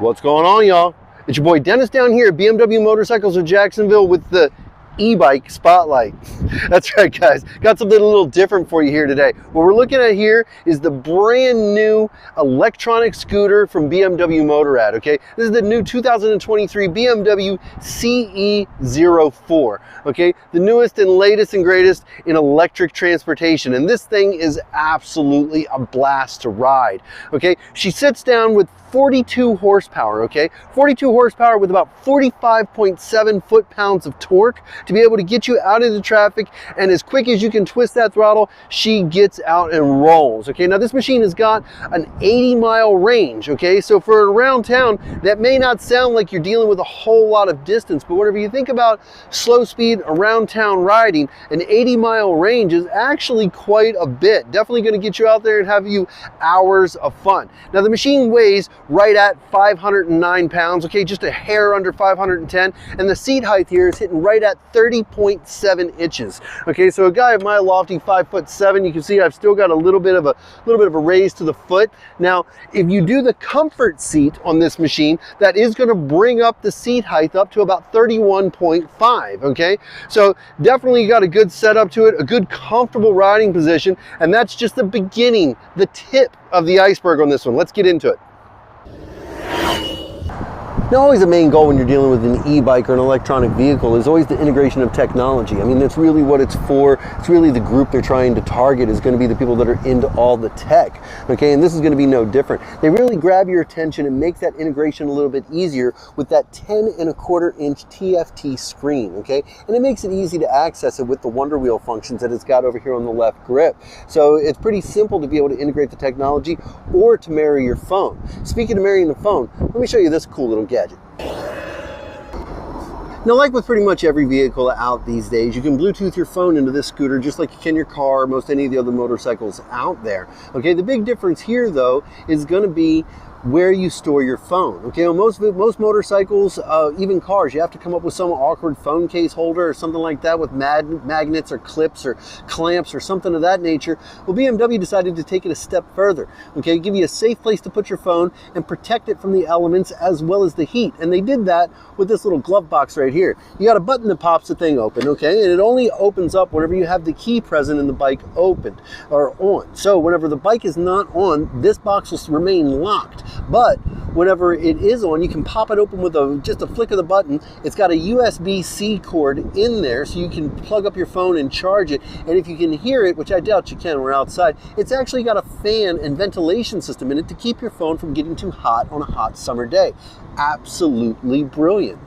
What's going on, y'all? It's your boy Dennis down here at BMW Motorcycles of Jacksonville with the e-bike spotlight. That's right, guys. Got something a little different for you here today. What we're looking at here is the brand new electronic scooter from BMW Motorrad, okay? This is the new 2023 BMW CE-04, okay? The newest and latest and greatest in electric transportation. And this thing is absolutely a blast to ride, okay? She sits down with 42 horsepower, okay? 42 horsepower with about 45.7 foot-pounds of torque to be able to get you out into traffic, and as quick as you can twist that throttle, she gets out and rolls, okay? Now this machine has got an 80-mile range, okay? So for around town, that may not sound like you're dealing with a whole lot of distance, but whenever you think about slow speed around town riding, an 80-mile range is actually quite a bit. Definitely gonna get you out there and have you hours of fun. Now the machine weighs right at 509 pounds, okay, just a hair under 510, and the seat height here is hitting right at 30.7 inches. Okay, so a guy of my lofty 5'7", you can see I've still got a little bit of a raise to the foot. Now, if you do the comfort seat on this machine, that is going to bring up the seat height up to about 31.5. Okay, so definitely got a good setup to it, a good comfortable riding position, and that's just the beginning, the tip of the iceberg on this one. Let's get into it. Now, always the main goal when you're dealing with an e-bike or an electronic vehicle is always the integration of technology. I mean, that's really what it's for. It's really the group they're trying to target is going to be the people that are into all the tech, okay? And this is going to be no different. They really grab your attention and make that integration a little bit easier with that 10.25-inch TFT screen, okay? And it makes it easy to access it with the Wonder Wheel functions that it's got over here on the left grip. So it's pretty simple to be able to integrate the technology or to marry your phone. Speaking of marrying the phone, let me show you this cool little gadget. Now, like with pretty much every vehicle out these days, you can Bluetooth your phone into this scooter just like you can your car or most any of the other motorcycles out there. Okay, the big difference here, though, is going to be where you store your phone. Okay, on most motorcycles, even cars, you have to come up with some awkward phone case holder or something like that with magnets or clips or clamps or something of that nature. Well, BMW decided to take it a step further. Okay, give you a safe place to put your phone and protect it from the elements as well as the heat. And they did that with this little glove box right here. You got a button that pops the thing open, okay, and it only opens up whenever you have the key present and the bike opened or on. So whenever the bike is not on, this box will remain locked. But whenever it is on, you can pop it open with just a flick of the button. It's got a USB-C cord in there, so you can plug up your phone and charge it. And if you can hear it, which I doubt you can, we're outside, it's actually got a fan and ventilation system in it to keep your phone from getting too hot on a hot summer day. Absolutely brilliant.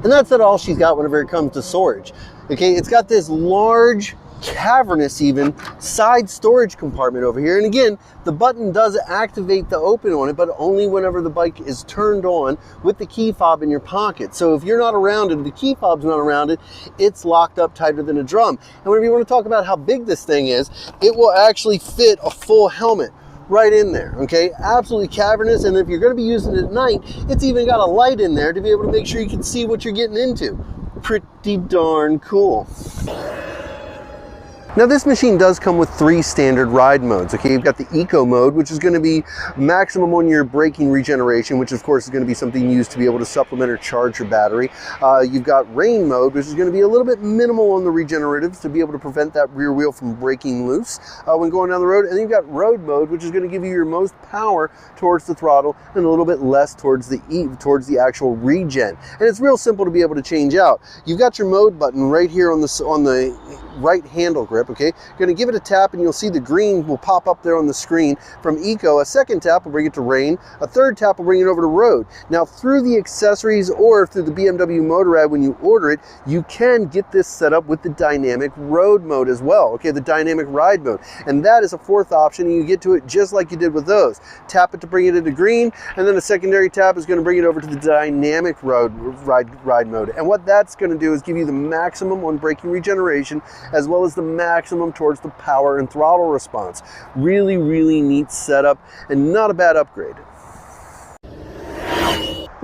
And that's not all she's got whenever it comes to storage. Okay, it's got this large, cavernous even side storage compartment over here, and again the button does activate the open on it, but only whenever the bike is turned on with the key fob in your pocket. So if you're not around it, the key fob's not around it, it's locked up tighter than a drum. And whenever you want to talk about how big this thing is, it will actually fit a full helmet right in there. Okay, absolutely cavernous. And if you're going to be using it at night, it's even got a light in there to be able to make sure you can see what you're getting into. Pretty darn cool. Now this machine does come with 3 standard ride modes. Okay, you've got the eco mode, which is going to be maximum on your braking regeneration, which of course is going to be something used to be able to supplement or charge your battery. You've got rain mode, which is going to be a little bit minimal on the regeneratives to be able to prevent that rear wheel from breaking loose when going down the road. And then you've got road mode, which is going to give you your most power towards the throttle and a little bit less towards the actual regen. And it's real simple to be able to change out. You've got your mode button right here on the right handle grip. Okay, you're going to give it a tap and you'll see the green will pop up there on the screen from eco. A second tap will bring it to rain. A third tap will bring it over to road. Now through the accessories or through the BMW Motorrad, when you order it, you can get this set up with the dynamic road mode as well. Okay, the dynamic ride mode, and that is a 4th option, and you get to it just like you did with those. Tap it to bring it into green, and then a secondary tap is going to bring it over to the dynamic ride mode. And what that's going to do is give you the maximum on braking regeneration as well as the maximum towards the power and throttle response. Really, really neat setup and not a bad upgrade.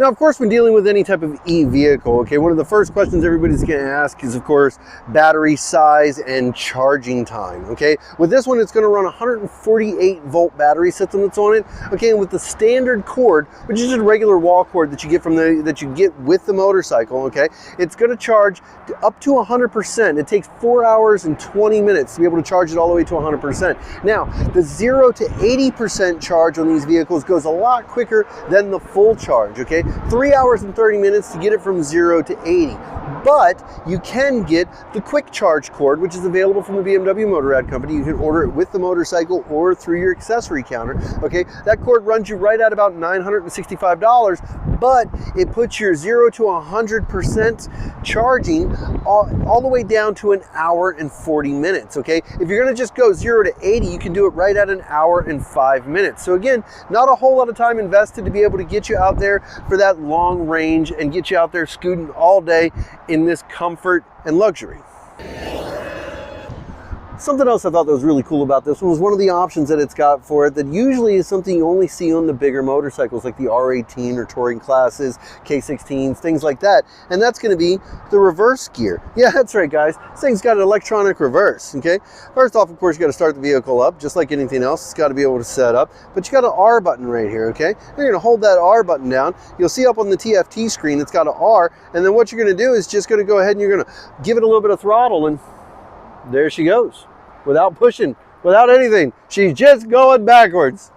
Now, of course, when dealing with any type of e-vehicle, okay, one of the first questions everybody's going to ask is, of course, battery size and charging time, okay? With this one, it's going to run a 148-volt battery system that's on it, okay, and with the standard cord, which is just a regular wall cord that you get with the motorcycle, okay, it's going to charge up to 100%. It takes 4 hours and 20 minutes to be able to charge it all the way to 100%. Now, the 0 to 80% charge on these vehicles goes a lot quicker than the full charge, okay? 3 hours and 30 minutes to get it from 0 to 80. But you can get the quick charge cord, which is available from the BMW Motorrad company. You can order it with the motorcycle or through your accessory counter, okay? That cord runs you right at about $965, but it puts your 0 to 100% charging all the way down to 1 hour and 40 minutes, okay? If you're gonna just go 0 to 80, you can do it right at 1 hour and 5 minutes. So again, not a whole lot of time invested to be able to get you out there for that long range and get you out there scooting all day in this comfort and luxury. Something else I thought that was really cool about this one was one of the options that it's got for it that usually is something you only see on the bigger motorcycles like the R18 or touring classes, K16s, things like that. And that's going to be the reverse gear. Yeah, that's right, guys. This thing's got an electronic reverse, okay? First off, of course, you got to start the vehicle up. Just like anything else, it's got to be able to set up. But you got an R button right here, okay? You're going to hold that R button down. You'll see up on the TFT screen, it's got an R. And then what you're going to do is just going to go ahead and you're going to give it a little bit of throttle, and there she goes. Without pushing, without anything. She's just going backwards.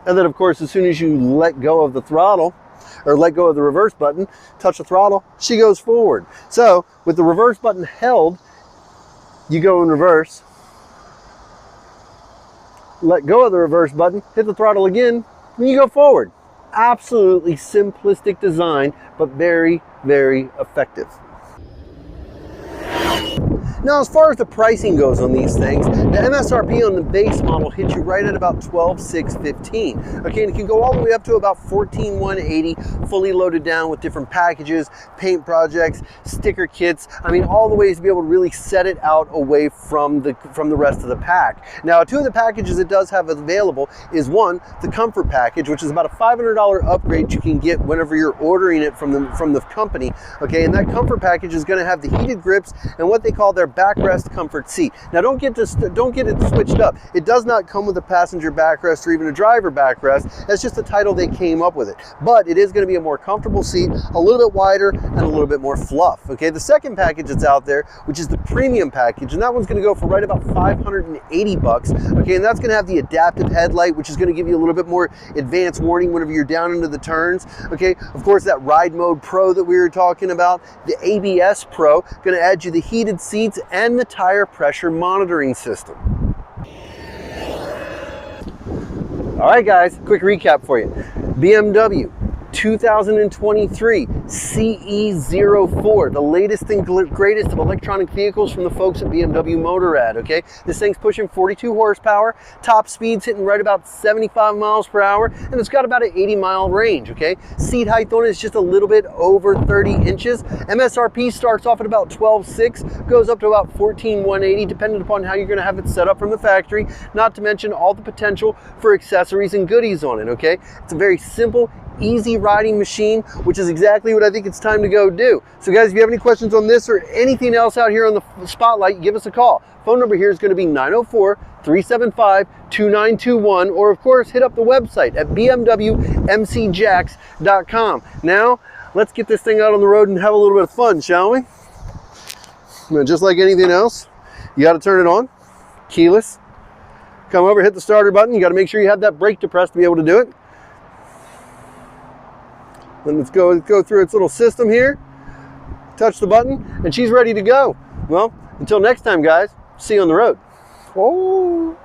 And then, of course, as soon as you let go of the throttle, or let go of the reverse button, touch the throttle, she goes forward. So, with the reverse button held, you go in reverse. Let go of the reverse button, hit the throttle again, and you go forward. Absolutely simplistic design, but very, very effective. Now, as far as the pricing goes on these things, the MSRP on the base model hits you right at about $12,615. Okay, and it can go all the way up to about $14,180, fully loaded down with different packages, paint projects, sticker kits. I mean, all the ways to be able to really set it out away from the rest of the pack. Now, two of the packages it does have available is one, the Comfort package, which is about a $500 upgrade you can get whenever you're ordering it from the company. Okay, and that Comfort package is going to have the heated grips and what they call their backrest comfort seat. Now, don't get it switched up. It does not come with a passenger backrest or even a driver backrest. That's just the title they came up with it. But it is going to be a more comfortable seat, a little bit wider, and a little bit more fluff. Okay, the second package that's out there, which is the premium package, and that one's going to go for right about $580. Okay, and that's going to have the adaptive headlight, which is going to give you a little bit more advanced warning whenever you're down into the turns. Okay, of course, that Ride Mode Pro that we were talking about, the ABS Pro, going to add you the heated seats and the tire pressure monitoring system. All right, guys, quick recap for you. BMW 2023 CE-04, the latest and greatest of electronic vehicles from the folks at BMW Motorrad, okay? This thing's pushing 42 horsepower, top speed's hitting right about 75 miles per hour, and it's got about an 80-mile range, okay? Seat height on it is just a little bit over 30 inches. MSRP starts off at about $12,600, goes up to about $14,180, depending upon how you're gonna have it set up from the factory, not to mention all the potential for accessories and goodies on it, okay? It's a very simple, easy riding machine, which is exactly what I think it's time to go do. So guys, if you have any questions on this or anything else out here on the spotlight, give us a call. Phone number here is going to be 904-375-2921, or of course hit up the website at bmwmcjacks.com. Now let's get this thing out on the road and have a little bit of fun, shall we? Now, just like anything else, you got to turn it on, keyless, come over, hit the starter button. You got to make sure you have that brake depressed to be able to do it. Then let's go through its little system here, touch the button, and she's ready to go. Well, until next time, guys, see you on the road. Oh.